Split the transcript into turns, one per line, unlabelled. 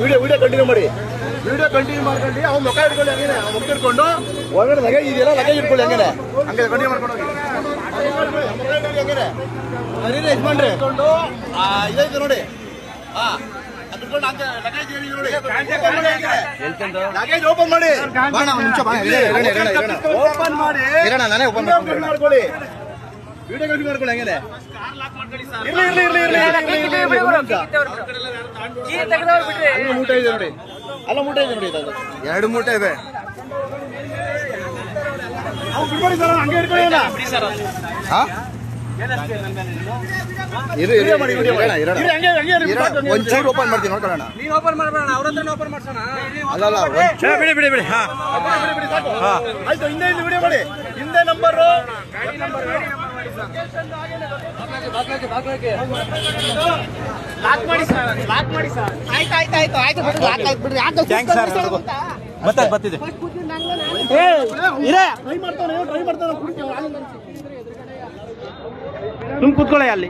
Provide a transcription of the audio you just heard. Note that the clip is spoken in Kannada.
ವಿಡಿಯೋ ಕಂಟಿನ್ಯೂ ಮಾಡಿ. ವಿಡಿಯೋ ಕಂಟಿನ್ಯೂ ಮಾಡ್ಕೊಂಡು ಅವ್ನು ಮುಖ ಇಟ್ಕೊಳ್ಳಿ. ಹಂಗೇನೆ ಮುಖ ಇಟ್ಕೊಂಡು ಒಳಗಡೆ ಲಗೇಜ್ ಇದೆಯಲ್ಲ, ಲಗೇಜ್ ಇಟ್ಕೊಳ್ಳಿ. ಹಂಗೇನೆ ಹಂಗೆ ಕಂಟಿನ್ಯೂ ಮಾಡ್ಕೊಂಡು ಹೋಗಿ. ಹಂಗೇನೆ ಅದೇನೇ ಯಜಮಾನ್ರಿ ಇಟ್ಕೊಂಡು ಇದೈತೆ ನೋಡಿ. ಲಗೇಜ್ ಓಪನ್ ಮಾಡಿ. ಓಪನ್ ಮಾಡಿ ನಾನೇ ಓಪನ್ ಮಾಡ್ಕೊಳ್ಳಿ. ವಿಡಿಯೋ ಕಂಟಿನ್ಯೂ ಮಾಡ್ಕೊಳ್ಳಿ. ಹಂಗೇನೆ ಮೂಟೆ ಇದೆ ನೋಡಿ. ಅಲ್ಲ ಮೂಟೆ ಇದೆ ನೋಡಿ. 2 ಮೂಟೆ ಇದೆ. ಒಂಚೂರು ಓಪನ್ ಮಾಡ್ತೀನಿ ನೋಡ್ಕೊಳ್ಳೋಣ. ಅಲ್ಲ ಬಿಡಿ ಬಿಡಿ ಬಿಡಿ. ಆಯ್ತು, ಹಿಂದೆ ವಿಡಿಯೋ ಮಾಡಿ. ಹಿಂದೆ ನಂಬರು ಲಾಕ್ ಮಾಡಿ ಸರ್. ಲಾಕ್ ಮಾಡಿ ಸರ್. ಆಯ್ತು ಆಯ್ತು ಆಯ್ತು ಆಯ್ತು ಬಿಡಿ. ಲಾಕ್ ಆಯ್ತು ಬಿಡ್ರಿ. ಬರ್ತಿದೆ. ಟ್ರೈ ಮಾಡ್ತಾನೆ. ಸುಮ್ ಕೂತ್ಕೊಳ್ಳಿ ಅಲ್ಲಿ.